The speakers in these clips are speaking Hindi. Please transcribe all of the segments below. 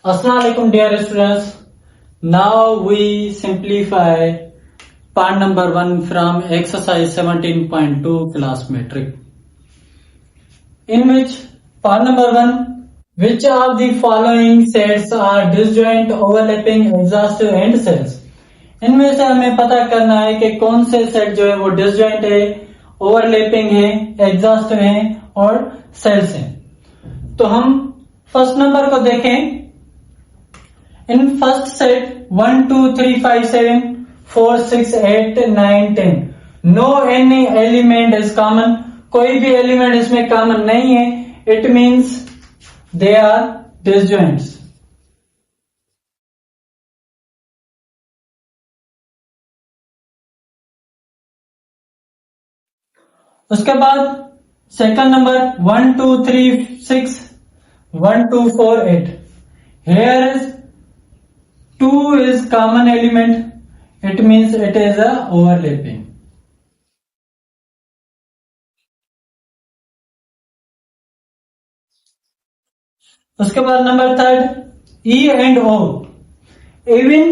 Assalamu alaikum dear students. Now we simplify part number 1 from exercise 17.2 class metric. In which part number 1, which of the following sets are disjoint, overlapping, exhaustive and cells? इनमें से हमें पता करना है कि कौन से सेट जो है वो डिसजॉइंट है, ओवरलैपिंग है, एग्जॉस्टिव है और सेल्स है। तो हम फर्स्ट नंबर को देखें। In first set 1 2 3 5 7 4 6 8 9 10 no any element is common. कोई भी एलिमेंट इसमें कॉमन नहीं है। It means they are disjoints. उसके बाद second number 1 2 3 6 1 2 4 8 here is 2 is common element. It means it is a overlapping. उसके बाद number third E and O, even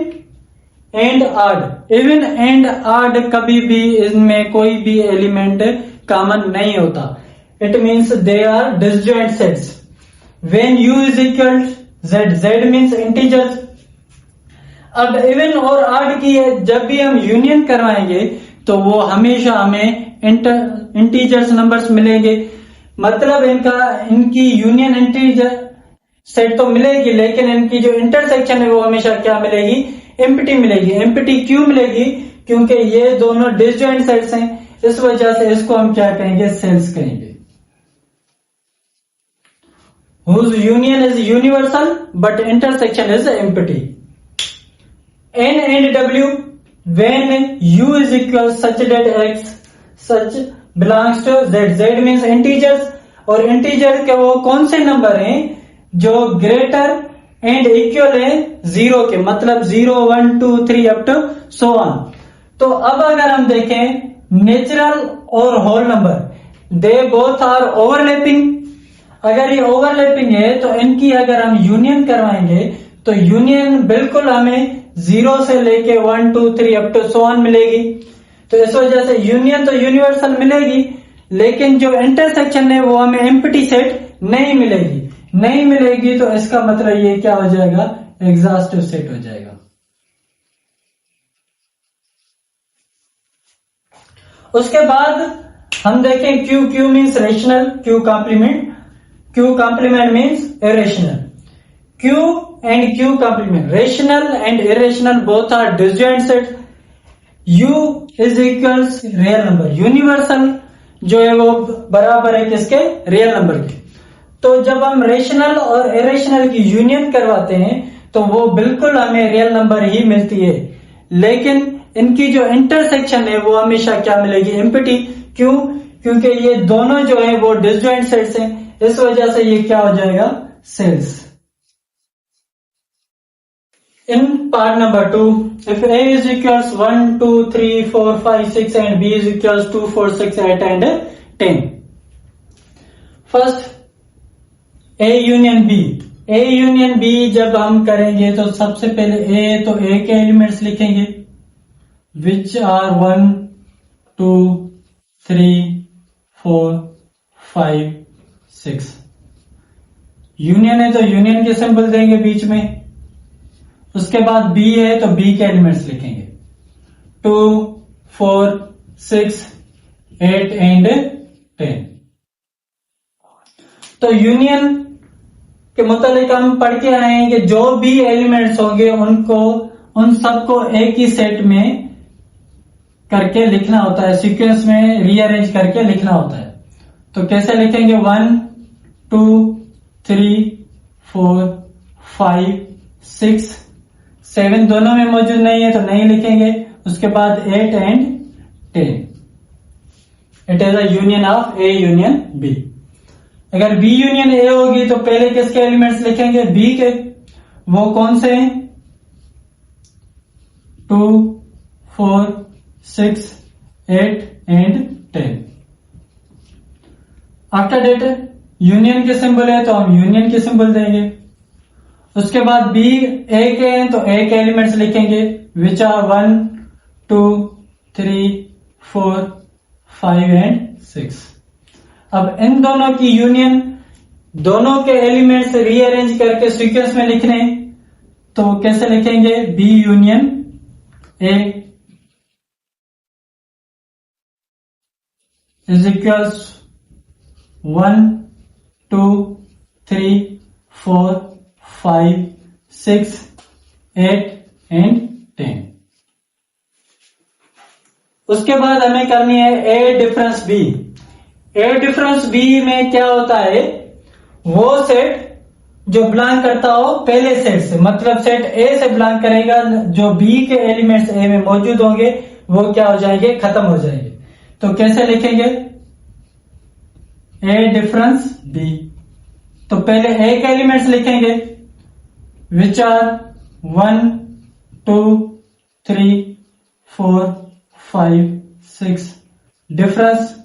and odd. Even and odd कभी भी इनमें कोई भी एलिमेंट कॉमन नहीं होता। It means they are disjoint sets. When U is equal Z, Z means integers. अब इवन और ऑड की जब भी हम यूनियन करवाएंगे तो वो हमेशा हमें इंटीजर्स नंबर्स मिलेंगे। मतलब इनकी यूनियन इंटीजर सेट तो मिलेगी, लेकिन इनकी जो इंटरसेक्शन है वो हमेशा क्या मिलेगी? एम्प्टी मिलेगी। एम्प्टी क्यों मिलेगी? क्योंकि ये दोनों डिसजॉइंट सेट्स हैं। इस वजह से इसको हम क्या कहेंगे? सेल्स कहेंगे। whose union is universal but intersection is empty. N and W, when U is equal such that X such belongs to Z. Z means integers, और इंटीजर के वो कौन से नंबर हैं जो ग्रेटर एंड इक्वल है 0 के, मतलब 0 1 2 3 अप टू सो ऑन। तो अब अगर हम देखें नेचुरल और whole number, they both are overlapping. अगर ये ओवरलैपिंग है तो इनकी अगर हम यूनियन करवाएंगे तो यूनियन बिल्कुल हमें 0 से लेके 1 2 3 अप टू सो ऑन मिलेगी। तो इस वजह से यूनियन तो यूनिवर्सल मिलेगी, लेकिन जो इंटरसेक्शन है वो हमें एम्प्टी सेट नहीं मिलेगी। तो इसका मतलब ये क्या हो जाएगा? एग्जॉस्टिव सेट हो जाएगा। उसके बाद हम देखें Q means rational, Q complement means irrational. Q and Q complement, rational and irrational both are disjoint sets. U is equals real number, universal जो है वो बराबर है किसके? रियल नंबर के। तो जब हम रेशनल और इरेशनल की यूनियन करवाते हैं तो वो बिल्कुल हमें रियल नंबर ही मिलती है, लेकिन इनकी जो इंटरसेक्शन है वो हमेशा क्या मिलेगी? एम्प्टी। क्यों? क्योंकि ये दोनों जो है वो डिसजॉइंट सेट्स हैं। इस वजह से ये क्या हो जाएगा? Sales. In part number 2, if A is equals 1 2 3 4 5 6 and B is equals 2 4 6 8 and 10. First A union B. A union B जब हम करेंगे तो सबसे पहले A तो A के एलिमेंट्स लिखेंगे which are 1 2 3 4 5 6। यूनियन है तो यूनियन के सिंबल देंगे बीच में। उसके बाद B है तो B के एलिमेंट्स लिखेंगे 2 4 6 8 एंड 10। तो यूनियन के मुतालिक हम पढ़ के आए हैं कि जो भी एलिमेंट्स होंगे उन सबको एक ही सेट में करके लिखना होता है, सीक्वेंस में रीअरेंज करके लिखना होता है। तो कैसे लिखेंगे? 1 2 3 4 5 6 7 दोनों में मौजूद नहीं है तो नहीं लिखेंगे। उसके बाद 8 and 10। It is a union of A union B। अगर B यूनियन A होगी तो पहले किसके एलिमेंट्स लिखेंगे? B के। वो कौन से हैं? 2 4 6 8 एंड 10। आफ्टर दैट यूनियन के सिंबल है तो हम यूनियन के सिंबल देंगे। उसके बाद बी ए के हैं तो ए के एलिमेंट्स लिखेंगे विच आर 1 2 3 4 5 एंड 6। अब इन दोनों की यूनियन, दोनों के एलिमेंट्स रीअरेंज करके सीक्वेंस में लिखने, तो कैसे लिखेंगे? B union A is equals 1 2 3 4 5 6 8 and 10। उसके बाद हमें करनी है A difference B. A difference B में क्या होता है? वो सेट जो बिलोंग करता हो पहले सेट से, मतलब सेट ए से बिलोंग करेगा, जो बी के एलिमेंट्स ए में मौजूद होंगे वो क्या हो जाएंगे? खत्म हो जाएंगे। तो कैसे लिखेंगे? ए डिफरेंस बी, तो पहले ए के एलिमेंट्स लिखेंगे विच आर 1 2 3 4 5 6। डिफरेंस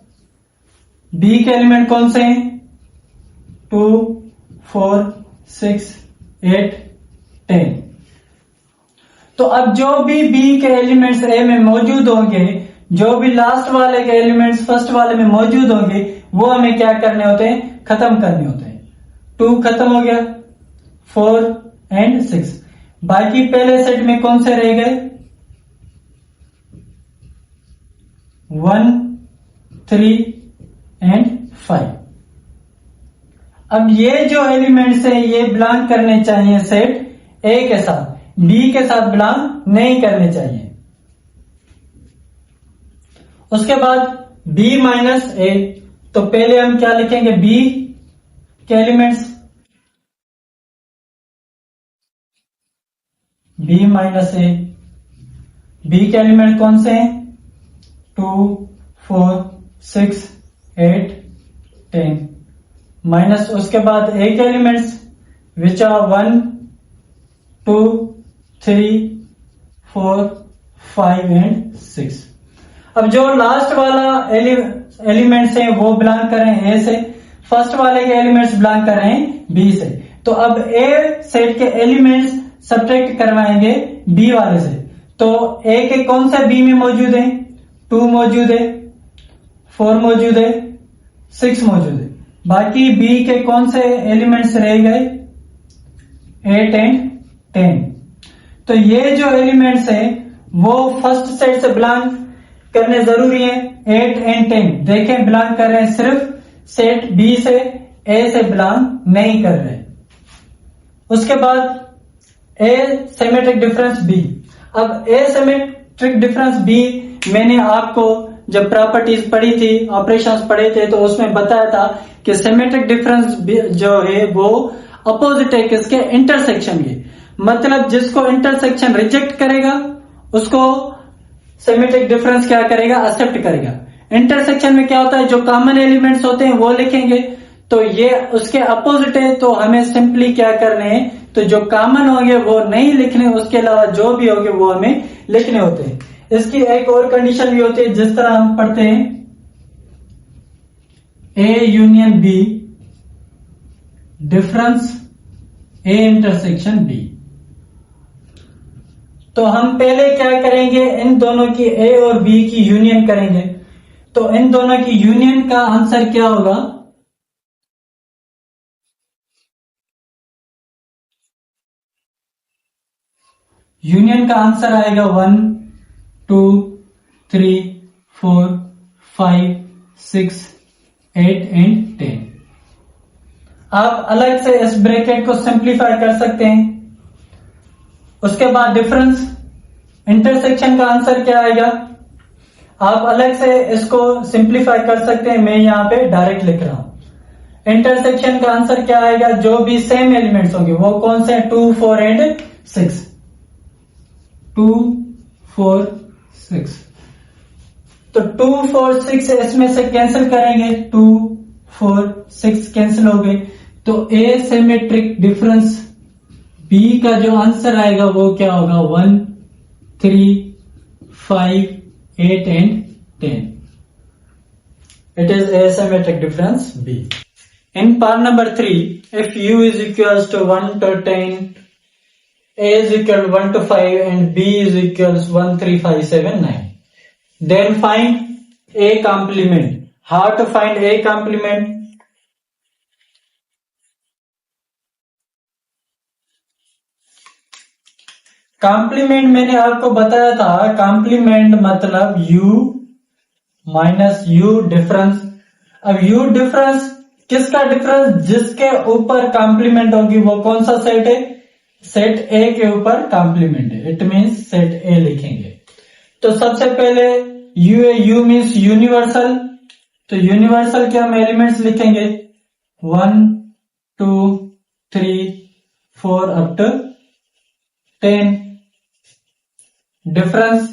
बी के एलिमेंट कौन से हैं? 2 4 6 8 10। तो अब जो भी बी के एलिमेंट्स ए में मौजूद होंगे, जो भी लास्ट वाले के एलिमेंट्स फर्स्ट वाले में मौजूद होंगे, वो हमें क्या करने होते हैं? खत्म करने होते हैं। 2 खत्म हो गया, 4 एंड 6। बाकी पहले सेट में कौन से रह गए? 1 3 एंड 5। अब ये जो एलिमेंट्स है ये बिलोंग करने चाहिए सेट ए के साथ, बी के साथ बिलोंग नहीं करने चाहिए। उसके बाद बी माइनस ए, तो पहले हम क्या लिखेंगे? बी के एलिमेंट्स बी माइनस ए। बी के एलिमेंट कौन से हैं? 2 4 6 8 10 माइनस उसके बाद ए के एलिमेंट्स विच आर 1 2 3 4 5 एंड 6। अब जो लास्ट वाला एलिमेंट्स है वो बिलोंग कर रहे हैं ए से, फर्स्ट वाले के एलिमेंट्स बिलोंग कर रहे हैं बी से। तो अब ए सेट के एलिमेंट्स सब्ट्रैक्ट करवाएंगे बी वाले से। तो ए के कौन सा बी में मौजूद है? 2 मौजूद है, 4 मौजूद है, 6 मौजूद है। बाकी बी के कौन से एलिमेंट्स रह गए? 8 एंड 10। तो ये जो एलिमेंट्स हैं वो फर्स्ट सेट से बिलोंग करने जरूरी है। 8 एंड 10 देखें बिलोंग कर रहे हैं सिर्फ सेट बी से, ए से बिलोंग नहीं कर रहे। उसके बाद ए सिमेट्रिक डिफरेंस बी। अब ए सिमेट्रिक डिफरेंस बी मैंने आपको जब प्रॉपर्टीज पढ़ी थी, ऑपरेशंस पढ़े थे, तो उसमें बताया था कि सिमेट्रिक डिफरेंस जो है वो अपोजिट है किसके? इंटरसेक्शन के। मतलब जिसको इंटरसेक्शन रिजेक्ट करेगा उसको सिमेट्रिक डिफरेंस क्या करेगा? एक्सेप्ट करेगा। इंटरसेक्शन में क्या होता है? जो कॉमन एलिमेंट्स होते हैं वो लिखेंगे, तो ये उसके अपोजिट है, तो हमें सिंपली क्या करने हैं? तो जो कॉमन होंगे वो नहीं लिखने, उसके अलावा जो भी होंगे वो हमें लिखने होते हैं। इसकी एक और कंडीशन भी होती है, जिस तरह हम पढ़ते हैं A union B difference A intersection B. तो हम पहले क्या करेंगे? इन दोनों की ए और बी की यूनियन करेंगे। तो इन दोनों की यूनियन का आंसर क्या होगा? यूनियन का आंसर आएगा 1 2 3 4 5 6 8 एंड 10। आप अलग से इस ब्रैकेट को सिंप्लीफाई कर सकते हैं। उसके बाद डिफरेंस इंटरसेक्शन का आंसर क्या आएगा? आप अलग से इसको सिंप्लीफाई कर सकते हैं, मैं यहां पे डायरेक्ट लिख रहा हूं। इंटरसेक्शन का आंसर क्या आएगा? जो भी सेम एलिमेंट्स होंगे वो कौन से? 2 4 एंड 6। 2 4 6। तो 2 4 6 इसमें से कैंसिल करेंगे, 2 4 6 कैंसिल हो गए। तो ए सिमेट्रिक डिफरेंस बी का जो आंसर आएगा वो क्या होगा? 1 3 5 8 and 10। It is asymmetric difference B. In part number 3, if u is equals to 1 to 10, a is equal 1 to 5 and b is equals 1, 3, 5, 7, 9. Then find a complement. How to find a complement? Complement मैंने आपको बताया था, कॉम्प्लीमेंट मतलब u माइनस u डिफरेंस। अब u डिफरेंस किसका डिफरेंस? जिसके ऊपर कॉम्प्लीमेंट होगी वो कौन सा सेट है? सेट ए के ऊपर कॉम्प्लीमेंट है, इट मींस सेट ए लिखेंगे। तो सबसे पहले u मीन्स यूनिवर्सल, तो यूनिवर्सल के हम एलिमेंट्स लिखेंगे 1, 2, 3, 4 अप टू 10। डिफरेंस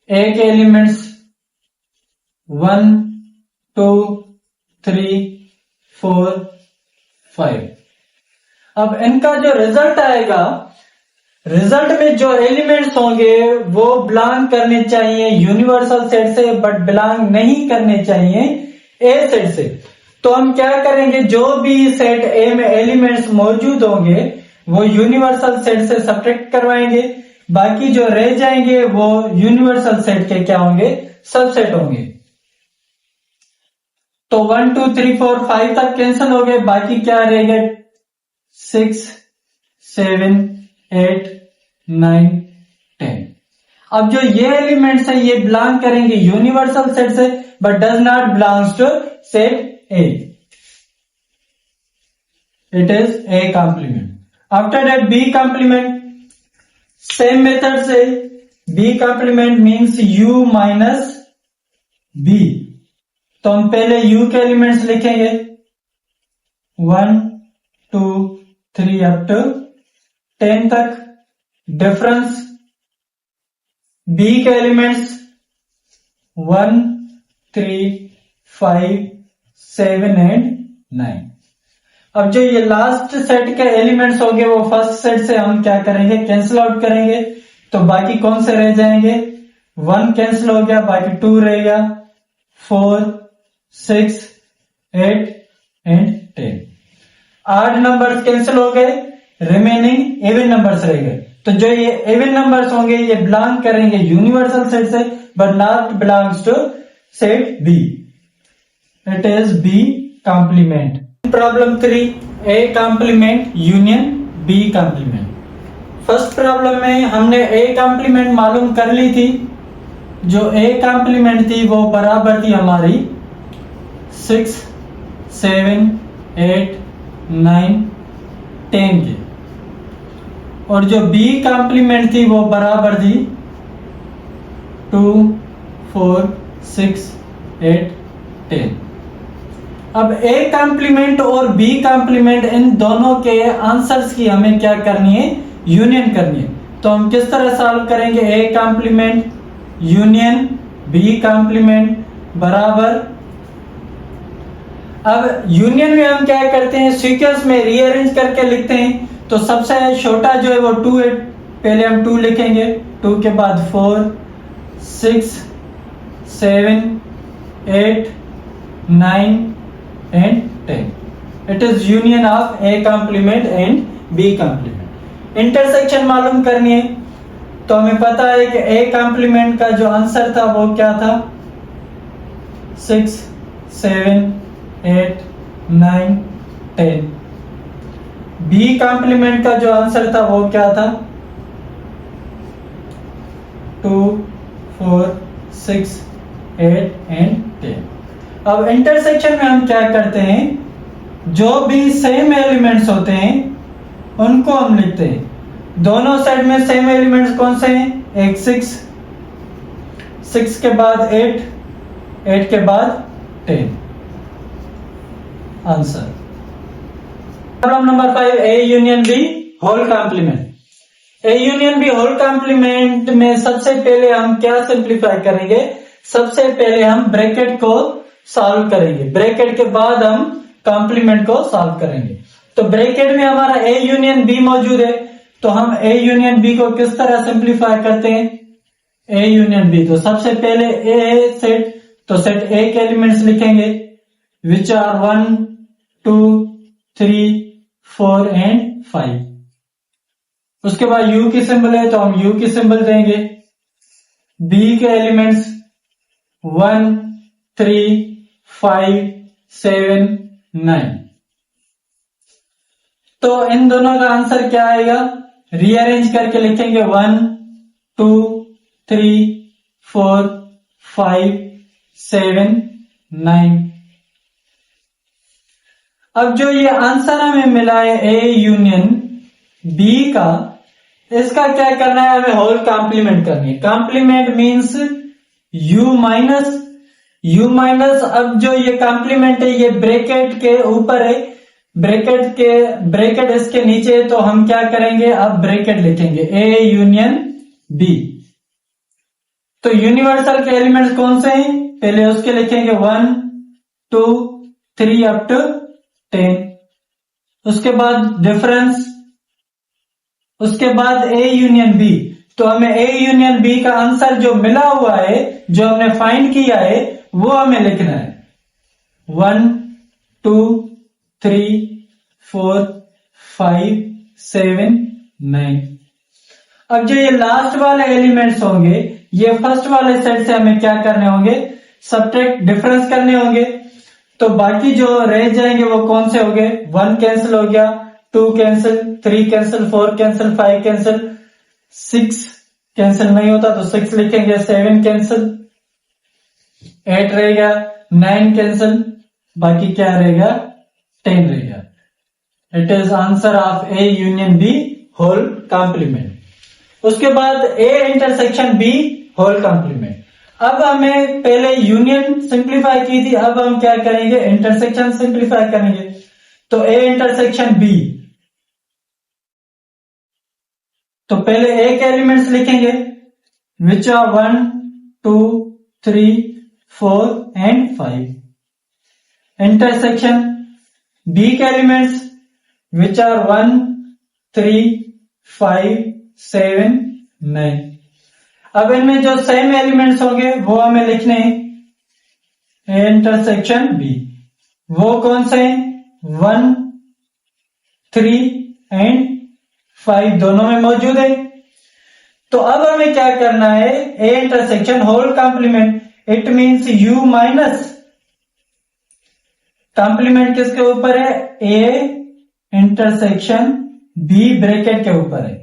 ए के एलिमेंट्स 1, 2, 3, 4, 5। अब इनका जो रिजल्ट आएगा, रिजल्ट में जो एलिमेंट्स होंगे वो बिलोंग करने चाहिए यूनिवर्सल सेट से, बट बिलोंग नहीं करने चाहिए ए सेट से। तो हम क्या करेंगे, जो भी सेट ए में एलिमेंट्स मौजूद होंगे वो यूनिवर्सल सेट से सब्ट्रैक्ट करवाएंगे, बाकी जो रह जाएंगे वो यूनिवर्सल सेट के क्या होंगे? सबसेट होंगे। तो 1, 2, 3, 4, 5 तक कैंसिल हो गए, बाकी क्या रहेगा? 6, 7, 8, 9, 10। अब जो ये एलिमेंट्स है ये बिलोंग करेंगे यूनिवर्सल सेट से, but does not belongs to set A, it is a complement. After that B complement, same method से B complement means u minus b। तो हम पहले u के एलिमेंट्स लिखेंगे 1, 2, 3 अप टू 10 तक। डिफरेंस b के एलिमेंट्स 1, 3, 5, 7 एंड 9। अब जो ये लास्ट सेट के एलिमेंट्स होंगे वो फर्स्ट सेट से हम क्या करेंगे? कैंसिल आउट करेंगे। तो बाकी कौन से रह जाएंगे? 1 कैंसिल हो गया, बाकी 2 रहेगा, 4, 6, 8 एंड 10। 8 नंबर्स कैंसिल हो गए, रिमेनिंग इवन नंबर्स रह गए। तो जो ये इवन नंबर्स होंगे ये बिलोंग करेंगे यूनिवर्सल सेट से, but not belongs to set B, it is B complement. Problem 3, A complement union B complement. First problem में हमने ए कॉम्प्लीमेंट मालूम कर ली थी। जो ए कॉम्प्लीमेंट थी वो बराबर थी हमारी 6, 7, 8, 9, 10 के, और जो बी कॉम्प्लीमेंट थी वो बराबर थी 2, 4, 6, 8, 10। अब ए कॉम्प्लीमेंट और बी कॉम्प्लीमेंट इन दोनों के आंसर्स की हमें क्या करनी है? यूनियन करनी है। तो हम किस तरह सॉल्व करेंगे? A complement union B complement बराबर, अब यूनियन में हम क्या करते हैं? सीक्वेंस में रीअरेंज करके लिखते हैं। तो सबसे छोटा जो है वो 2 है, पहले हम 2 लिखेंगे, 2 के बाद 4, 6, 7, 8, 9 and 10. It is union of A complement and B complement. Intersection मालूम करनी है, तो हमें पता है कि A complement का जो आंसर था वो क्या था? 6, 7, 8, 9, 10। B complement का जो आंसर था वो क्या था? 2, 4, 6, 8 and 10। अब इंटरसेक्शन में हम क्या करते हैं? जो भी सेम एलिमेंट्स होते हैं उनको हम लिखते हैं। दोनों साइड में सेम एलिमेंट्स कौन से हैं? एक 6, 6 के बाद 8, 8 के बाद 10। Answer. Problem number 5, A union B whole complement. A union B whole complement में सबसे पहले हम क्या सिंप्लीफाई करेंगे? सबसे पहले हम ब्रैकेट को सॉल्व करेंगे, ब्रैकेट के बाद हम कॉम्प्लीमेंट को सॉल्व करेंगे। तो ब्रैकेट में हमारा ए यूनियन बी मौजूद है, तो हम ए यूनियन बी को किस तरह सिंप्लीफाई करते हैं? ए यूनियन बी, तो सबसे पहले ए सेट, तो सेट ए के एलिमेंट्स लिखेंगे विच आर 1, 2, 3, 4 एंड 5। उसके बाद U की सिंबल है तो हम U की सिंबल देंगे। B के एलिमेंट्स 1, 3, 5, 7, 9। तो इन दोनों का आंसर क्या आएगा? रीअरेंज करके लिखेंगे 1, 2, 3, 4, 5, 7, 9। अब जो ये आंसर हमें मिला है A यूनियन B का, इसका क्या करना है? हमें होल कॉम्प्लीमेंट करनी है। Complement means U minus. अब जो ये कॉम्प्लीमेंट है ये ब्रैकेट के ऊपर है, ब्रैकेट इसके नीचे है, तो हम क्या करेंगे? अब ब्रैकेट लिखेंगे A यूनियन B। तो यूनिवर्सल के एलिमेंट्स कौन से हैं? पहले उसके लिखेंगे 1, 2, 3 अप टू 10। उसके बाद डिफरेंस, उसके बाद A यूनियन B। तो हमें A यूनियन B का आंसर जो मिला हुआ है, जो हमने फाइंड किया है, वो हमें लिखना है 1, 2, 3, 4, 5, 7, 9। अब जो ये लास्ट वाले एलिमेंट्स होंगे, ये फर्स्ट वाले सेट से हमें क्या करने होंगे? सब्ट्रैक्ट, डिफरेंस करने होंगे। तो बाकी जो रह जाएंगे वो कौन से होंगे? 1 कैंसिल हो गया, 2 cancel, 3 cancel, 4 cancel, 5 cancel, 6 cancel नहीं होता तो 6 लिखेंगे, 7 कैंसिल, 8 रहेगा, 9 कैंसिल, बाकी क्या रहेगा? 10 रहेगा। It is answer of A union B whole complement. उसके बाद A intersection B whole complement. अब हमें पहले यूनियन सिंप्लीफाई की थी, अब हम क्या करेंगे? इंटरसेक्शन सिंप्लीफाई करेंगे। तो A इंटरसेक्शन B, तो पहले A के एलिमेंट्स लिखेंगे which are 1, 2, 3, 4 and 5। Intersection B के एलिमेंट्स विच आर 1, 3, 5, 7, 9। अब इनमें जो सेम एलिमेंट्स होंगे वो हमें लिखने हैं इंटरसेक्शन B। वो कौन से हैं? 1, 3 एंड 5 दोनों में मौजूद है। तो अब हमें क्या करना है? A intersection whole complement. It means U minus complement किसके ऊपर है? A इंटरसेक्शन B ब्रैकेट के ऊपर है।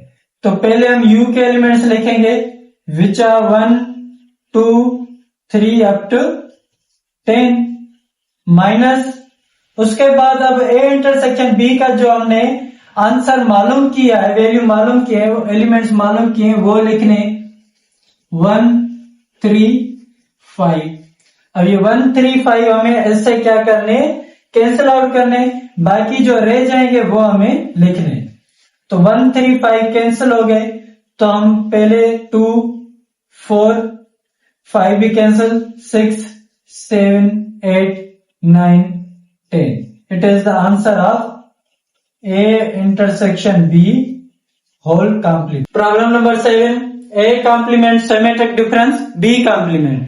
तो पहले हम U के एलिमेंट्स लिखेंगे which are 1, 2, 3 up to 10 minus. उसके बाद अब A इंटरसेक्शन B का जो हमने आंसर मालूम किया है, वैल्यू मालूम किया है, एलिमेंट्स मालूम किए हैं, वो लिखने 1, 3, 5। अब ये 1, 3, 5 हमें इससे क्या करने? कैंसिल आउट करने। बाकी जो रह जाएंगे वो हमें लिखने। तो 1, 3, 5 कैंसिल हो गए, तो हम पहले 2, 4, 5 भी cancel, 6, 7, 8, 9, 10। It is the answer of A intersection B whole complement. Problem number 7, A complement symmetric difference B complement।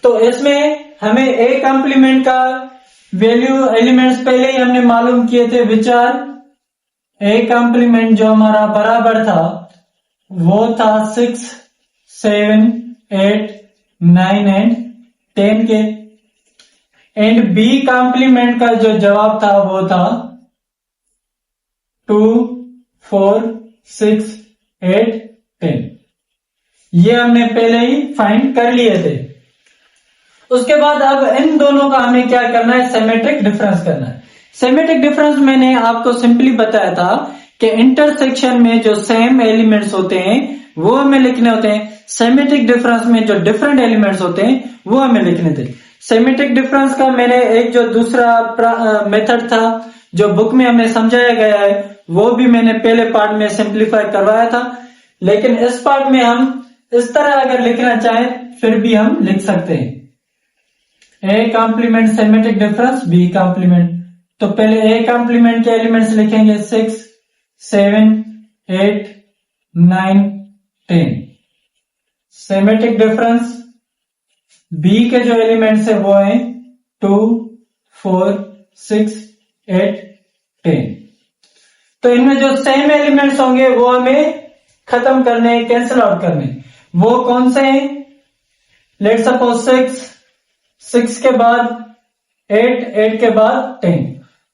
तो इसमें हमें A complement का वैल्यू एलिमेंट्स पहले ही हमने मालूम किए थे, विच आर A complement जो हमारा बराबर था वो था 6, 7, 8, 9 एंड 10 के। एंड B complement का जो जवाब था वो था 2, 4, 6, 8, 10। ये हमने पहले ही फाइंड कर लिए थे। उसके बाद अब इन दोनों का हमें क्या करना है? सिमेट्रिक डिफरेंस करना है। सिमेट्रिक डिफरेंस मैंने आपको सिंपली बताया था कि इंटरसेक्शन में जो सेम एलिमेंट्स होते हैं वो हमें लिखने होते हैं। सिमेट्रिक डिफरेंस में जो डिफरेंट एलिमेंट्स होते हैं वो हमें लिखने थे। सिमेट्रिक डिफरेंस का मैंने एक जो दूसरा मेथड था जो बुक में हमें समझाया गया है वो भी मैंने पहले पार्ट में सिंप्लीफाई करवाया था, लेकिन इस पार्ट में हम इस तरह अगर लिखना चाहें फिर भी हम लिख सकते हैं। A complement symmetric difference B complement. तो पहले A कॉम्प्लीमेंट के एलिमेंट्स लिखेंगे 6, 7, 8, 9, 10। सिमेट्रिक डिफरेंस B के जो एलिमेंट्स है वो है 2, 4, 6, 8, 10। तो इनमें जो सेम एलिमेंट्स होंगे वो हमें खत्म करने, कैंसिल आउट करने। वो कौन से हैं? लेट सपोज 6 के बाद 8 के बाद 10।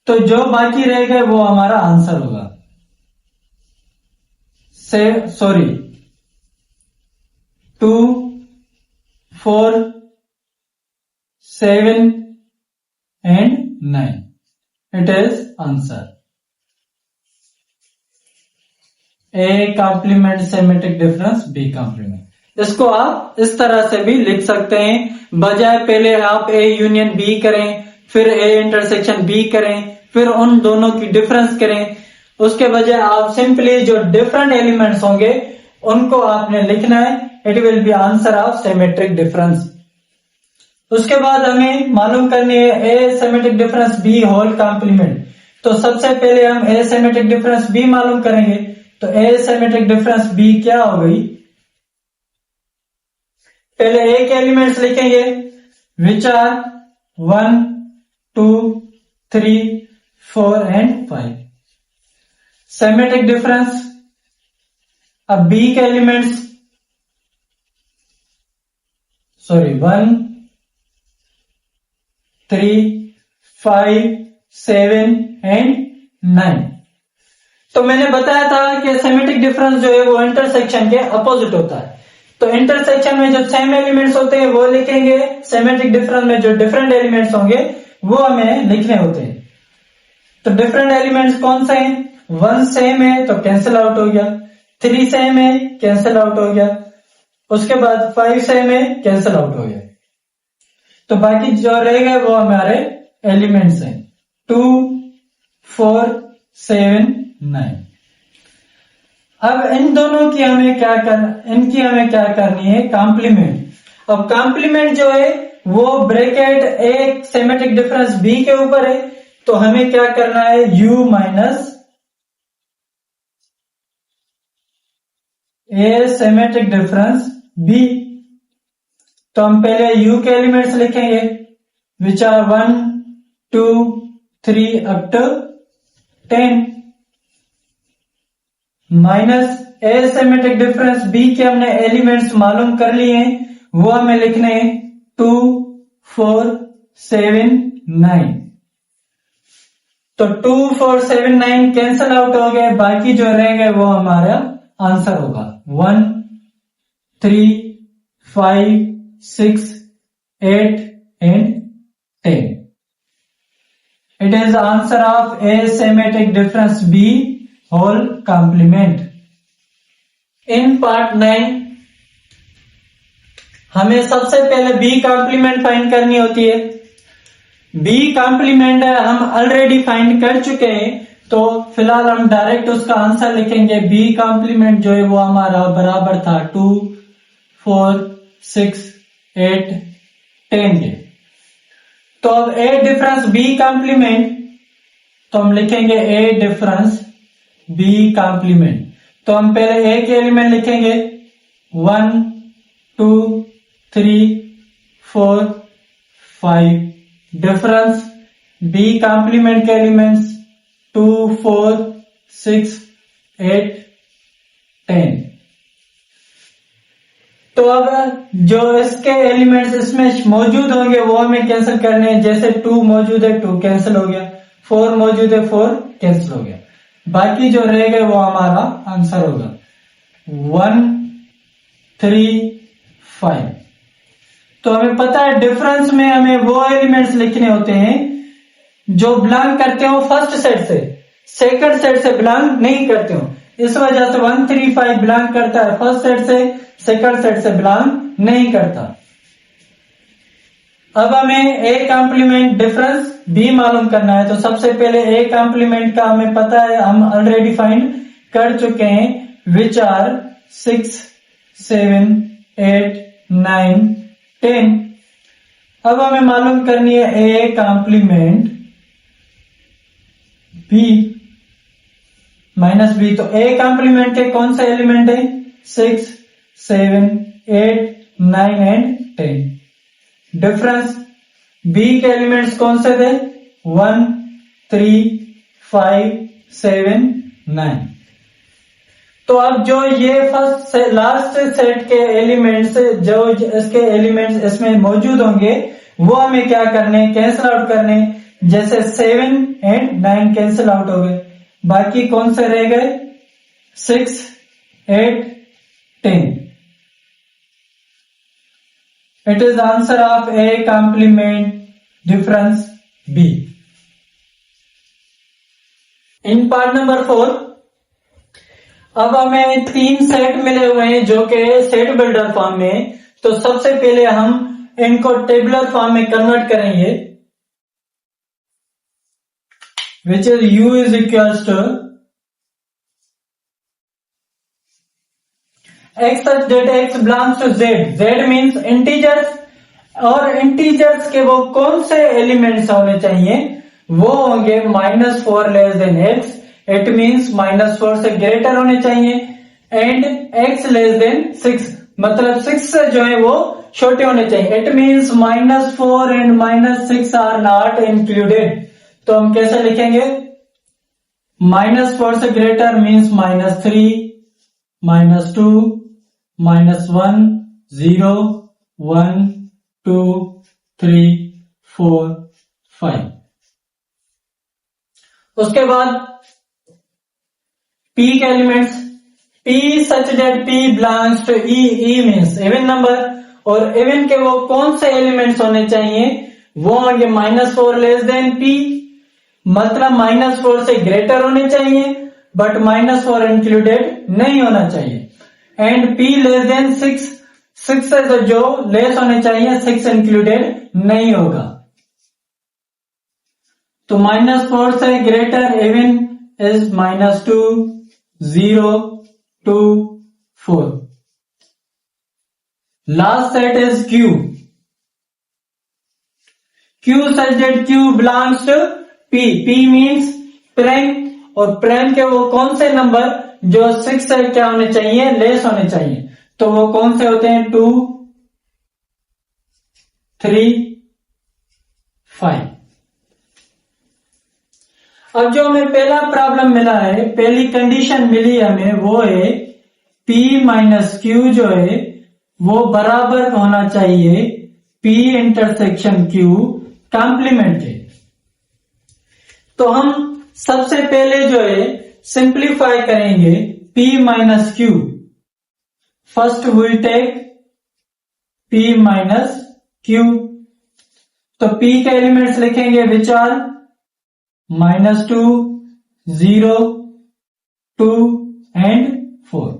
तो जो बाकी रह गए वो हमारा आंसर होगा। Sorry 2, 4, 7 and 9. It is answer. A complement symmetric difference, B complement. इसको आप इस तरह से भी लिख सकते हैं, बजाय पहले आप A यूनियन B करें, फिर A इंटरसेक्शन B करें, फिर उन दोनों की डिफरेंस करें। उसके बजाय आप सिंपली जो डिफरेंट एलिमेंट्स होंगे उनको आपने लिखना है। It will be answer of symmetric difference. उसके बाद हमें मालूम करनी है A symmetric difference B whole complement. तो सबसे पहले हम ए सिमेट्रिक डिफरेंस बी मालूम करेंगे। तो ए सिमेट्रिक डिफरेंस बी क्या हो गई? पहले ए के एलिमेंट्स लिखेंगे which are 1, 2, 3, 4 and 5। Symmetric difference अब बी के एलिमेंट्स 1, 3, 5, 7 and 9। तो मैंने बताया था कि सिमेट्रिक डिफरेंस जो है वो इंटरसेक्शन के अपोजिट होता है। तो इंटरसेक्शन में जो सेम एलिमेंट्स होते हैं वो लिखेंगे, सिमेट्रिक डिफरेंस में जो डिफरेंट एलिमेंट्स होंगे वो हमें लिखने होते हैं। तो डिफरेंट एलिमेंट्स कौन से हैं? 1 सेम है तो कैंसिल आउट हो गया, 3 सेम है कैंसिल आउट हो गया, उसके बाद 5 सेम है कैंसिल आउट हो गया। तो बाकी जो रहेगा वो हमारे एलिमेंट्स हैं 2, 4, 7, 9। अब इन दोनों की हमें क्या करनी है? कॉम्प्लीमेंट। अब कॉम्प्लीमेंट जो है वो ब्रैकेट एक सिमेट्रिक डिफरेंस बी के ऊपर है, तो हमें क्या करना है? u minus A symmetric difference B. तो हम पहले u के एलिमेंट्स लिखेंगे which are 1, 2, 3 up to 10 minus A symmetric difference B के हमने एलिमेंट्स मालूम कर लिए हैं, वो हमें लिखने हैं 2, 4, 7, 9। तो 2, 4, 7, 9 कैंसल आउट हो गए, बाकी जो रह गए वो हमारा आंसर होगा 1, 3, 5, 6, 8 and 10। It is the answer of A symmetric difference B whole complement। In part 9 हमें सबसे पहले B कॉम्प्लीमेंट फाइंड करनी होती है। B कॉम्प्लीमेंट हम ऑलरेडी फाइंड कर चुके हैं, तो फिलहाल हम डायरेक्ट उसका आंसर लिखेंगे। B कॉम्प्लीमेंट जो है वो हमारा बराबर था 2, 4, 6, 8, 10 के। तो अब A डिफरेंस B कॉम्प्लीमेंट, तो हम लिखेंगे A डिफरेंस B कॉम्प्लीमेंट। तो हम पहले A के एलिमेंट लिखेंगे 1, 2, 3, 4, 5। डिफरेंस B कॉम्प्लीमेंट के एलिमेंट्स 2, 4, 6, 8, 10। तो अब जो इसके एलिमेंट्स इसमें मौजूद होंगे वो हमें कैंसिल करने हैं। जैसे 2 मौजूद है 2 कैंसिल हो गया, 4 मौजूद है 4 कैंसिल हो गया, बाकी जो रह गए वो हमारा आंसर होगा 1, 3, 5। तो हमें पता है डिफरेंस में हमें वो एलिमेंट्स लिखने होते हैं जो बिलोंग करते हो फर्स्ट सेट से, सेकंड सेट से बिलोंग नहीं करते हो। इस वजह से 1, 3, 5 बिलोंग करता है फर्स्ट सेट से, सेकंड सेट से बिलोंग नहीं करता। अब हमें ए कॉम्प्लीमेंट डिफरेंस बी मालूम करना है। तो सबसे पहले ए कॉम्प्लीमेंट का हमें पता है, हम ऑलरेडी फाइंड कर चुके हैं विच आर 6, 7, 8, 9, 10। अब हमें मालूम करनी है A complement B minus B. तो ए कॉम्प्लीमेंट के कौन सा एलिमेंट है? 6, 7, 8, 9 and 10। डिफरेंस बी के एलिमेंट्स कौन से थे? 1, 3, 5, 7, 9। तो अब जो ये फर्स्ट लास्ट सेट के एलिमेंट्स, जो इसके एलिमेंट्स इसमें मौजूद होंगे, वो हमें क्या करने, कैंसिल आउट करने। जैसे 7 एंड 9 कैंसिल आउट हो गए, बाकी कौन से रह गए, 6, 8, 10। It is answer of A complement difference B. In part number 4 अब हमें 3 सेट मिले हुए हैं जो कि सेट बिल्डर फॉर्म में। तो सबसे पहले हम इनको टेबुलर फॉर्म में कन्वर्ट करेंगे, which is u is equals to x such that x belongs to z। z means integers, और इंटीजर्स के वो कौन से एलिमेंट्स होने चाहिए, वो होंगे -4 less than x। It means -4 से ग्रेटर होने चाहिए, एंड x लेस देन 6, मतलब 6 से जो है वो छोटे होने चाहिए। It means -4 and -6 are not included. तो हम कैसे लिखेंगे, -4 से ग्रेटर मीन्स -3, -2, -1, 0, 1, 2, 3, 4, 5। उसके बाद P के elements, P such that P belongs to E। E means even number, और इवन के वो कौन से एलिमेंट्स होने चाहिए, वो होंगे -4 लेस देन P, मतलब -4 से ग्रेटर होने चाहिए, बट -4 इंक्लूडेड नहीं होना चाहिए। एंड P लेस देन 6, 6 से जो लेस होने चाहिए, 6 इंक्लूडेड नहीं होगा। तो -4 से greater even is -2, 0, 2, 4। Last set is Q। Q such that Q belongs to P। P means prime, और प्राइम के वो कौन से नंबर जो 6 से क्या होने चाहिए, लेस होने चाहिए। तो वो कौन से होते हैं, 2, 3, 5। अब जो हमें पहला प्रॉब्लम मिला है, पहली कंडीशन मिली हमें, वो है P माइनस Q जो है वो बराबर होना चाहिए P इंटरसेक्शन Q कॉम्प्लीमेंट के। तो हम सबसे पहले जो है सिंप्लीफाई करेंगे P minus Q। First will take P minus Q। तो P के एलिमेंट्स लिखेंगे which are -2, 0, 2 and 4।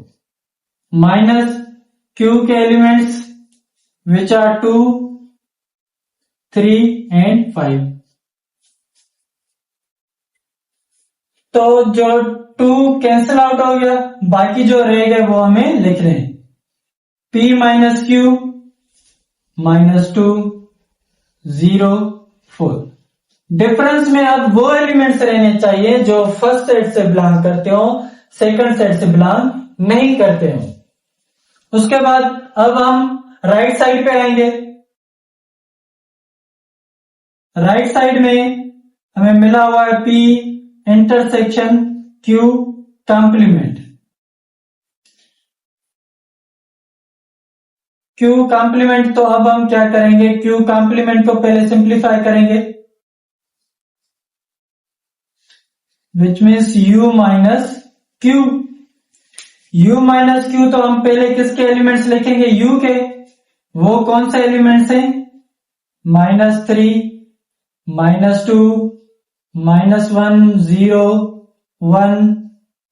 Minus Q के एलिमेंट्स विच आर 2, 3 एंड 5। तो जो 2 कैंसिल आउट हो गया, बाकी जो रह गए वो हमें लिख रहे हैं। P minus Q -2, 0, 4। डिफरेंस में अब वो एलिमेंट्स रहने चाहिए जो फर्स्ट सेट से बिलोंग करते हो, सेकंड सेट से बिलोंग नहीं करते हो। उसके बाद अब हम राइट साइड पे आएंगे। राइट साइड में हमें मिला हुआ है P intersection Q complement. Q complement, तो अब हम क्या करेंगे, Q कॉम्प्लीमेंट को पहले सिंप्लीफाई करेंगे, which means U minus Q। U minus Q, तो हम पहले किसके एलिमेंट्स लिखेंगे, U के। वो कौन से एलिमेंट्स हैं, -3, -2, -1, 0, 1,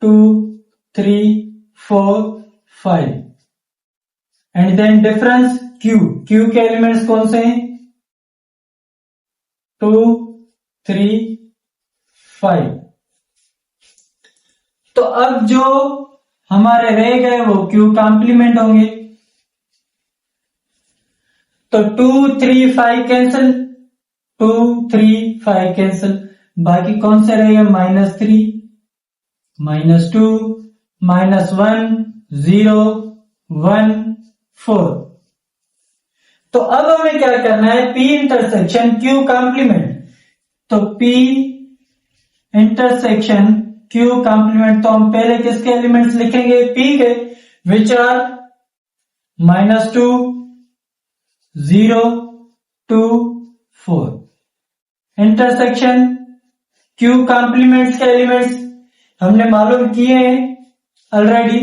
2, 3, 4, 5। And then difference Q। Q के एलिमेंट्स कौन से हैं, 2, 3, 5। तो अब जो हमारे रह गए वो Q कॉम्प्लीमेंट होंगे। तो 2, 3, 5 कैंसिल, 2, 3, 5 कैंसिल, बाकी कौन से रहेगा, -3, -2, -1, 0, 1, 4। तो अब हमें क्या करना है, P इंटरसेक्शन Q कॉम्प्लीमेंट। तो P इंटरसेक्शन क्यू कॉम्प्लीमेंट, तो हम पहले किसके एलिमेंट्स लिखेंगे, पी के, which are -2 0 2 4। Intersection Q complements के एलिमेंट्स हमने मालूम किए हैं ऑलरेडी,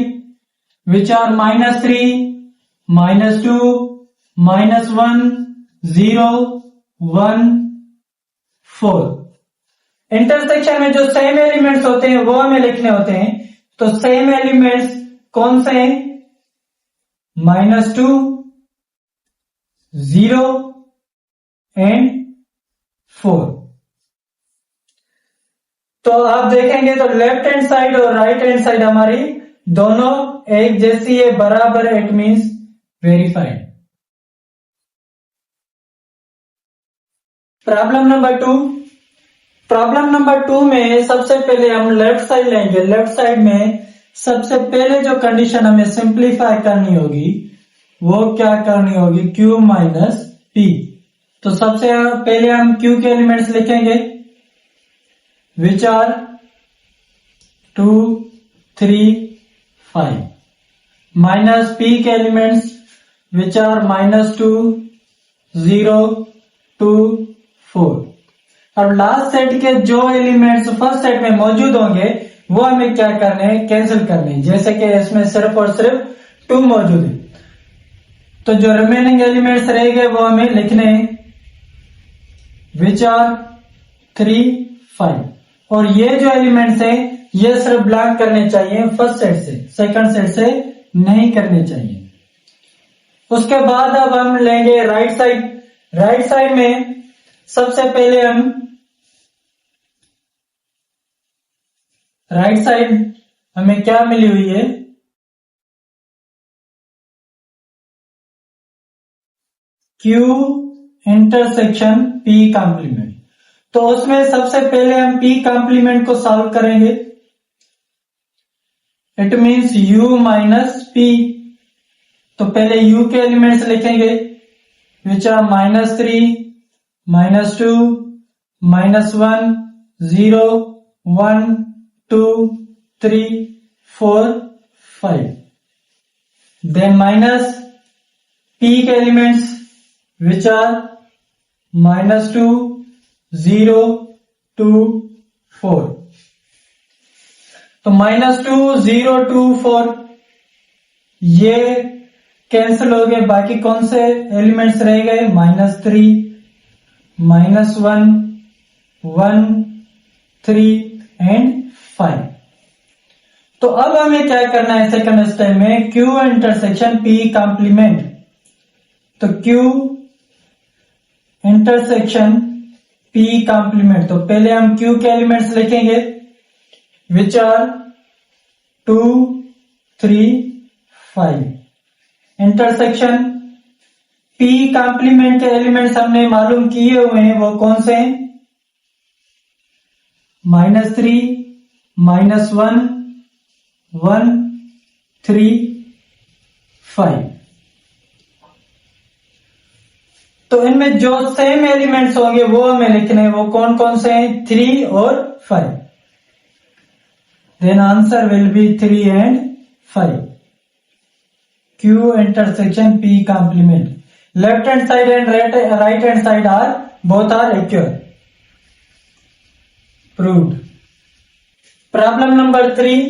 विच आर -3 -2 -1 0 1 4। इंटरसेक्शन में जो सेम एलिमेंट्स होते हैं वो हमें लिखने होते हैं, तो सेम एलिमेंट्स कौन से हैं, -2 0 एंड 4। तो आप देखेंगे तो लेफ्ट हैंड साइड और राइट हैंड साइड हमारी दोनों एक जैसी है, बराबर, it means verified. Problem number 2। Problem number 2 में सबसे पहले हम लेफ्ट साइड लेंगे। लेफ्ट साइड में सबसे पहले जो कंडीशन हमें सिंप्लीफाई करनी होगी वो क्या करनी होगी, Q माइनस P। तो सबसे पहले हम Q के एलिमेंट्स लिखेंगे, विच आर 2 3 5, माइनस P के एलिमेंट्स विच आर -2 0 2 4। और लास्ट सेट के जो एलिमेंट्स फर्स्ट सेट में मौजूद होंगे वो हमें क्या करने हैं, कैंसिल करने हैं। जैसे कि इसमें सिर्फ और सिर्फ 2 मौजूद है, तो जो रिमेनिंग एलिमेंट्स रह गए वो हमें लिखने हैं, विच आर 3 5। और ये जो एलिमेंट्स हैं ये सिर्फ बिलोंग करने चाहिए फर्स्ट सेट से, सेकंड सेट से नहीं करने चाहिए। उसके बाद अब हम लेंगे राइट साइड। राइट साइड में सबसे पहले हम राइट साइड हमें क्या मिली हुई है, Q इंटरसेक्शन P कॉम्प्लीमेंट। तो उसमें सबसे पहले हम P कॉम्प्लीमेंट को सॉल्व करेंगे, it means U minus P। तो पहले U के एलिमेंट्स लिखेंगे, which are -3 -2 -1 0 1 2 3 4 5। Then minus P के एलिमेंट्स विच आर -2 0 2 4। तो -2 0 2 4 ये कैंसिल हो गए, बाकी कौन से एलिमेंट्स रह गए, -3 -1 1 3 एंड 5। तो अब हमें क्या करना है सेकंड स्टेप में, Q इंटरसेक्शन P कॉम्प्लीमेंट। तो Q इंटरसेक्शन P कॉम्प्लीमेंट, तो पहले हम Q के एलिमेंट्स लिखेंगे, which are 2 3 5। Intersection P complement के एलिमेंट्स हमने मालूम किए हुए हैं, वो कौन से हैं, -3 -1 1 3 5। तो इनमें जो सेम एलिमेंट्स होंगे वो हमें लिखने हैं, वो कौन कौन से हैं, 3 और 5। Then answer will be 3 and 5। Q intersection P complement, left hand side and right hand side are both are equal, proved। Problem number 3,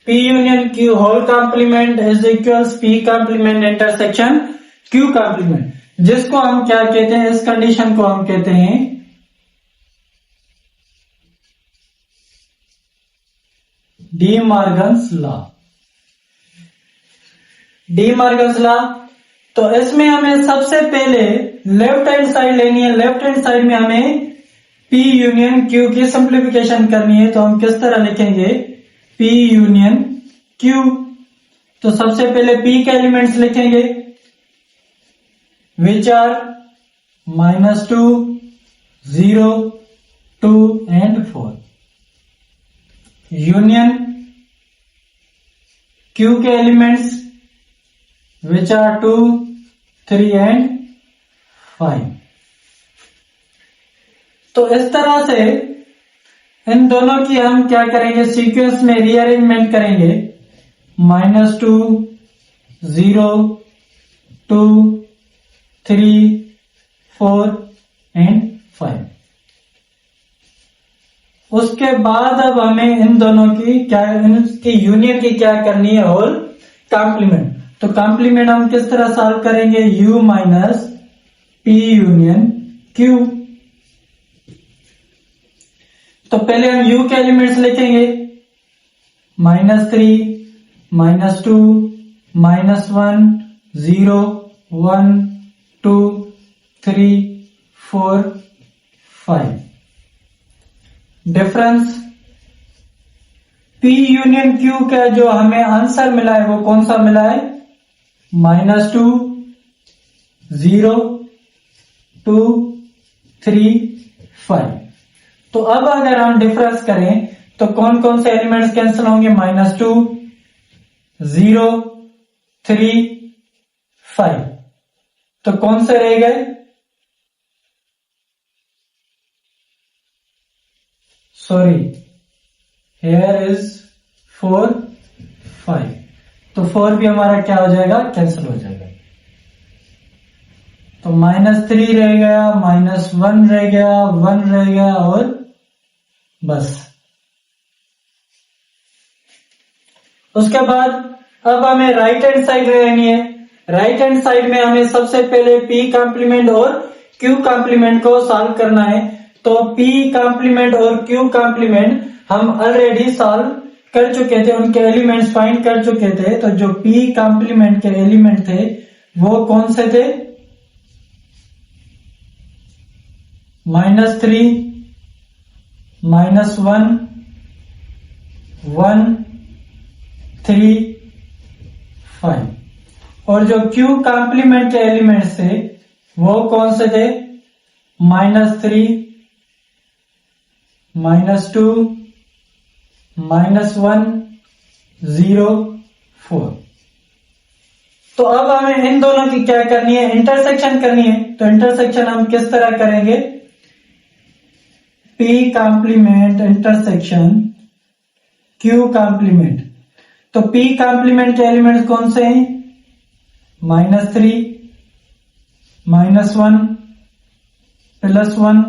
P union Q whole complement is equals P complement intersection Q complement, जिसको हम क्या कहते हैं, इस कंडीशन को हम कहते हैं D Morgan's law. D Morgan's law, तो इसमें हमें सबसे पहले लेफ्ट हैंड साइड लेनी है। लेफ्ट हैंड साइड में हमें P यूनियन Q की सिंप्लीफिकेशन करनी है, तो हम किस तरह लिखेंगे, P यूनियन Q। तो सबसे पहले P के एलिमेंट्स लिखेंगे, which are -2 0 2 and 4। Union Q के एलिमेंट्स विच आर 2 3 एंड 5। तो इस तरह से इन दोनों की हम क्या करेंगे, सीक्वेंस में रीअरेंजमेंट करेंगे। -2 0 2 3 4 एंड 5। उसके बाद अब हमें इन दोनों की क्या, इनकी यूनियन की क्या करनी है, होल कॉम्प्लीमेंट। तो कॉम्प्लीमेंट हम किस तरह सॉल्व करेंगे, u minus p union q। तो पहले हम u के एलिमेंट्स लिखेंगे, -3 -2 -1 0 1 2 3 4 5। डिफरेंस P यूनियन Q का जो हमें आंसर मिला है वो कौन सा मिला है, -2 0 2 3 5। तो अब अगर हम डिफरेंस करें तो कौन कौन से एलिमेंट्स कैंसिल होंगे, -2 0 3 5। तो कौन से रह गए, सॉरी हेयर इज 4 5। तो 4 भी हमारा क्या हो जाएगा, कैंसिल हो जाएगा। तो -3 रह गया, -1 रह गया, 1 रह गया और बस। उसके बाद अब हमें राइट हैंड साइड रहनी है। राइट हैंड साइड में हमें सबसे पहले P कॉम्प्लीमेंट और Q कॉम्प्लीमेंट को सॉल्व करना है। तो P कॉम्प्लीमेंट और Q कॉम्प्लीमेंट हम ऑलरेडी सॉल्व कर चुके थे, उनके एलिमेंट्स फाइंड कर चुके थे। तो जो P कॉम्प्लीमेंट के एलिमेंट थे वो कौन से थे, -3 -1 1 3 5। और जो Q कॉम्प्लीमेंट के एलिमेंट्स थे वो कौन से थे, -3 -2 -1 0 4। तो अब हमें इन दोनों की क्या करनी है, इंटरसेक्शन करनी है। तो इंटरसेक्शन हम किस तरह करेंगे, P complement intersection Q complement. तो P कॉम्प्लीमेंट के एलिमेंट्स कौन से हैं, -3 -1 +1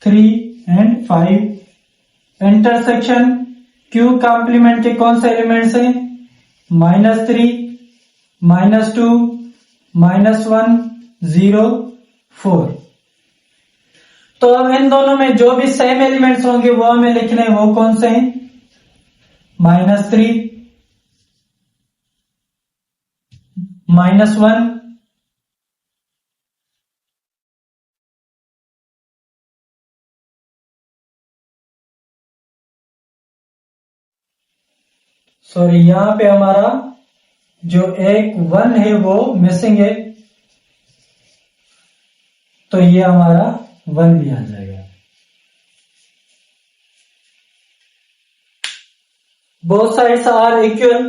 3 एंड 5। इंटरसेक्शन Q कॉम्प्लीमेंट के कौन से एलिमेंट्स हैं, -3 -2 -1 0 4। तो अब इन दोनों में जो भी सेम एलिमेंट्स होंगे वो हमें लिखने हैं, वो कौन से हैं, -3 -1 सॉरी यहां पे हमारा जो एक 1 है वो मिसिंग है, तो ये हमारा 1 भी आ जाएगा। Both sides are equal.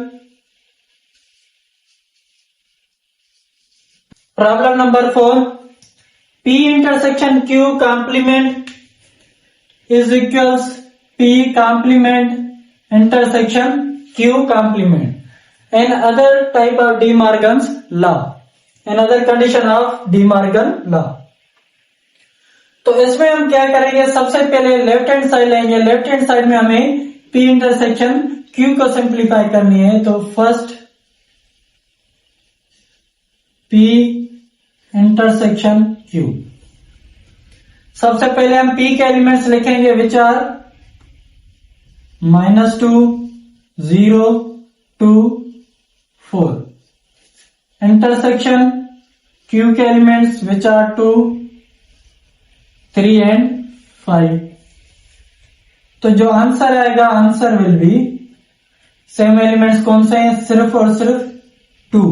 Problem number 4, P intersection Q complement is equals P complement intersection Q complement and other type of De Morgan's law, another condition of De Morgan law। तो इसमें हम क्या करेंगे, सबसे पहले लेफ्ट हैंड साइड लेंगे। लेफ्ट हैंड साइड में हमें P इंटरसेक्शन Q को सिंप्लीफाई करनी है। तो फर्स्ट P इंटरसेक्शन Q, सबसे पहले हम P के एलिमेंट्स लिखेंगे विच आर -2 0 2 4। इंटरसेक्शन Q के एलिमेंट्स विच आर 2 3 एंड 5। तो जो आंसर आएगा, answer will B same elements कौन से हैं, सिर्फ और सिर्फ 2,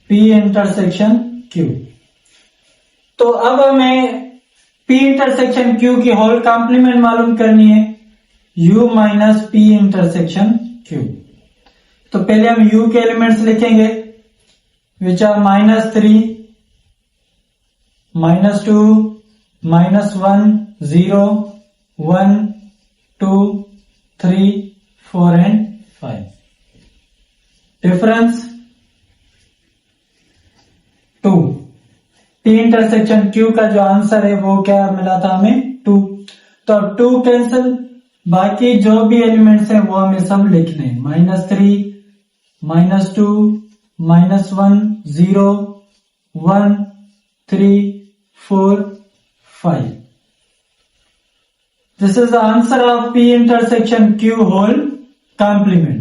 P इंटरसेक्शन Q। तो अब हमें P इंटरसेक्शन Q की होल कॉम्प्लीमेंट मालूम करनी है, U minus P intersection Q। तो पहले हम U के एलिमेंट्स लिखेंगे which are -3 -2 -1 0 1, 2, 3, 4 and 5. Difference 2. P intersection Q का जो आंसर है वो क्या मिला था हमें 2. तो अब 2 कैंसिल, बाकी जो भी एलिमेंट्स हैं वो हमें सब लिखने हैं. -3, -2, -1, 0, 1, 3, 4, 5. This is the answer of P intersection Q whole complement.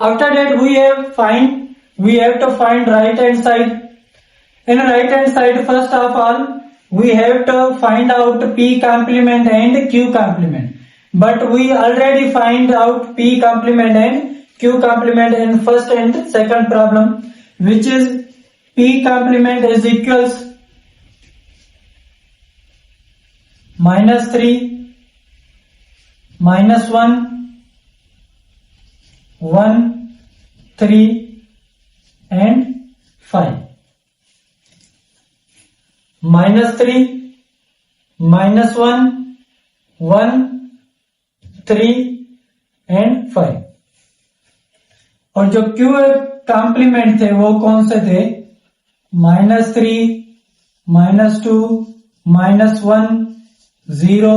After that we have to find right hand side. In right hand side, first of all we have to find out P complement and Q complement. But we already find out P complement and Q complement in first and second problem, which is P complement is equals -3, -1, 1, 3 and 5. -3, -1, 1, 3 and 5. और जो Q कॉम्प्लीमेंट थे वो कौन से थे? -3, -2, -1, 0,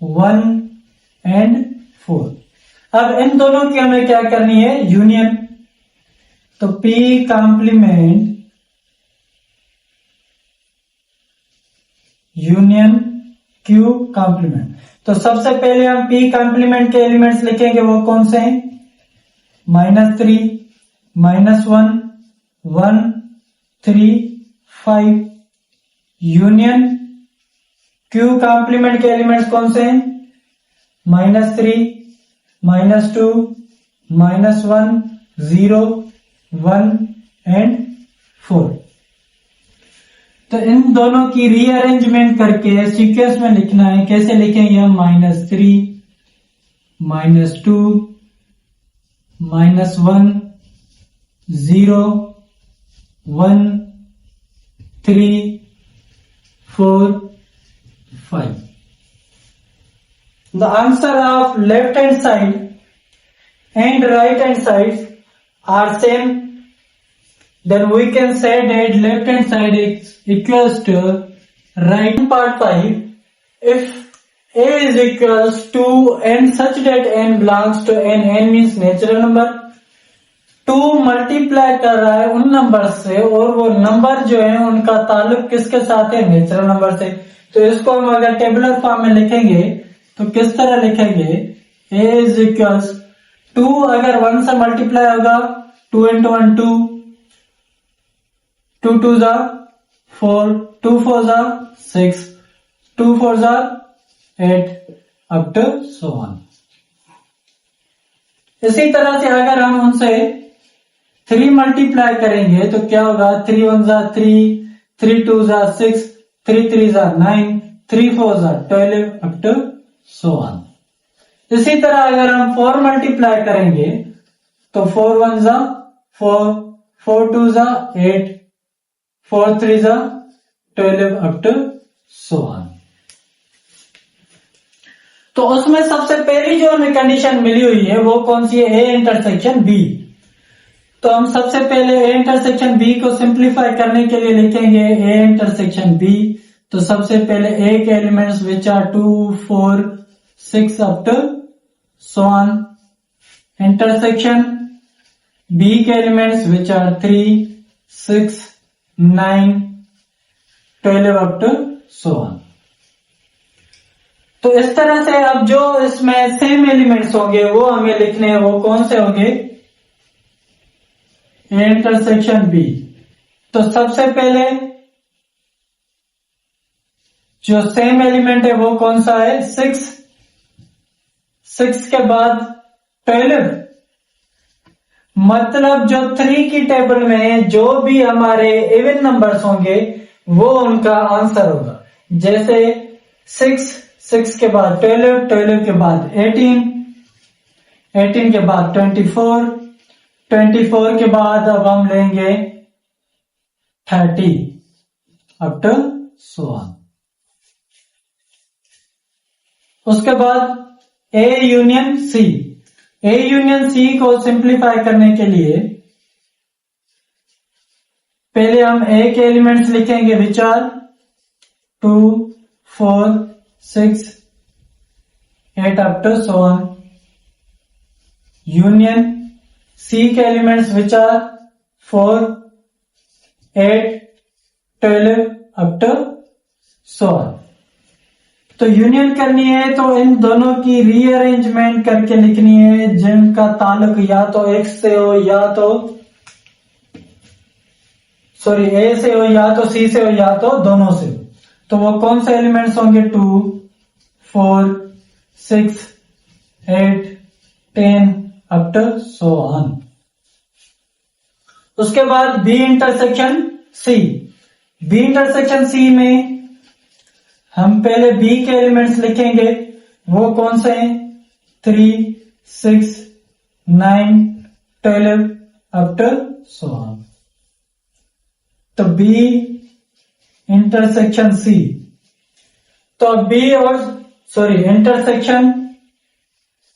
1 and 4. अब इन दोनों की हमें क्या करनी है? यूनियन. तो P complement union Q complement. तो सबसे पहले हम P कॉम्प्लीमेंट के एलिमेंट्स लिखेंगे, वो कौन से हैं? -3, -1, 1, 3, 5. यूनियन Q कॉम्प्लीमेंट के एलिमेंट्स कौन से हैं? -3, -2, -1, 0, 1 and 4. तो इन दोनों की रीअरेंजमेंट करके सीक्वेंस में लिखना है. कैसे लिखेंगे हम? -3, -2, -1, 0, 1, 3, 4, 5. The answer of left hand side and right hand sides are same. Then we can say that left hand side is equals to right. Part 5. If A is equals to n such that n belongs to n means natural number. 2 multiply कर रहा है उन नंबर से और वो नंबर जो है उनका ताल्लुक किसके साथ है? नेचुरल नंबर से. तो इसको हम अगर टेबुलर फॉर्म में लिखेंगे तो किस तरह लिखेंगे? A is equals 2 अगर 1 से मल्टीप्लाई होगा 2 into 1 2, 2 2s are 4, 2 4s are 6, 2 4s are 8 up to so on. इसी तरह से अगर हम उनसे 3 मल्टीप्लाई करेंगे तो क्या होगा? 3 1s are 3, 3 2s are 6, 3 3s are 9, 3 4s are 12 up to so on. इसी तरह अगर हम 4 मल्टीप्लाई करेंगे तो 4 1s are 4, 4 2s are 8, 4 3s are 12 up to so on. तो उसमें सबसे पहली जो हमें कंडीशन मिली हुई है वो कौन सी है? A intersection B. तो हम सबसे पहले A इंटरसेक्शन B को सिंप्लीफाई करने के लिए लिखेंगे A इंटरसेक्शन B. तो सबसे पहले A के elements which are 2, 4, 6 up to so on. Intersection B के elements which are 3, 6, 9, 12 up to so on. तो इस तरह से अब जो इसमें सेम एलिमेंट्स होंगे वो हमें लिखने हैं. वो कौन से होंगे? A intersection B. तो सबसे पहले जो सेम एलिमेंट है वो कौन सा है? 6. 6 के बाद 12. मतलब जो 3 की टेबल में जो भी हमारे इवन नंबर्स होंगे वो उनका आंसर होगा. जैसे 6, 6 के बाद 12, 12 के बाद 18, 18 के बाद 24, 24 के बाद अब हम लेंगे 30 अप टू सो ऑन. उसके बाद A union C. A union C को सिंप्लीफाई करने के लिए पहले हम ए के एलिमेंट्स लिखेंगे which are 2, 4, 6, 8 up to so on. Union C के elements which are 4, 8, 12 up to so on. तो यूनियन करनी है तो इन दोनों की रीअरेंजमेंट करके लिखनी है, जिनका ताल्लुक या तो एक्स से हो या तो ए से हो या तो सी से हो या तो दोनों से। तो वो कौन से एलिमेंट्स होंगे? 2, 4, 6, 8, 10 अप टू सो ऑन। उसके बाद B intersection C. B intersection C में हम पहले बी के एलिमेंट्स लिखेंगे, वो कौन से हैं? 3, 6, 9, 12 अप टू सो ऑन। तो बी इंटरसेक्शन सी। तो बी और इंटरसेक्शन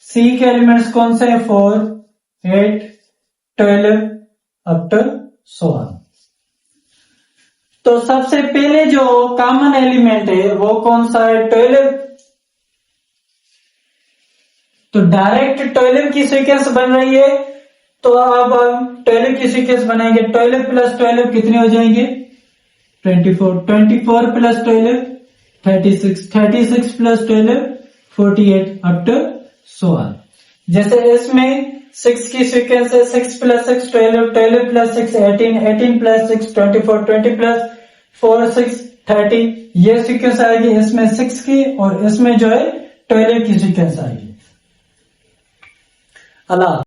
सी के एलिमेंट्स कौन से हैं? 4, 8, 12 अप टू सो ऑन। तो सबसे पहले जो कॉमन एलिमेंट है वो कौन सा है? 12। तो डायरेक्ट 12 की सीक्वेंस बन रही है, तो अब हम 12 की सीक्वेंस बनाएंगे। 12 प्लस 12 कितने हो जाएंगे? 24। 24 plus 12 36। 36 plus 12 48 up to so on. जैसे इसमें 6 की सीक्वेंस है, 6 प्लस 6 12, 12 प्लस 6 18, 18 प्लस 6 24, 20 प्लस 4 6 30। ये सीक्वेंस आएगी इसमें 6 की, और इसमें जो है 12 की सीक्वेंस आएगी। अल्लाह।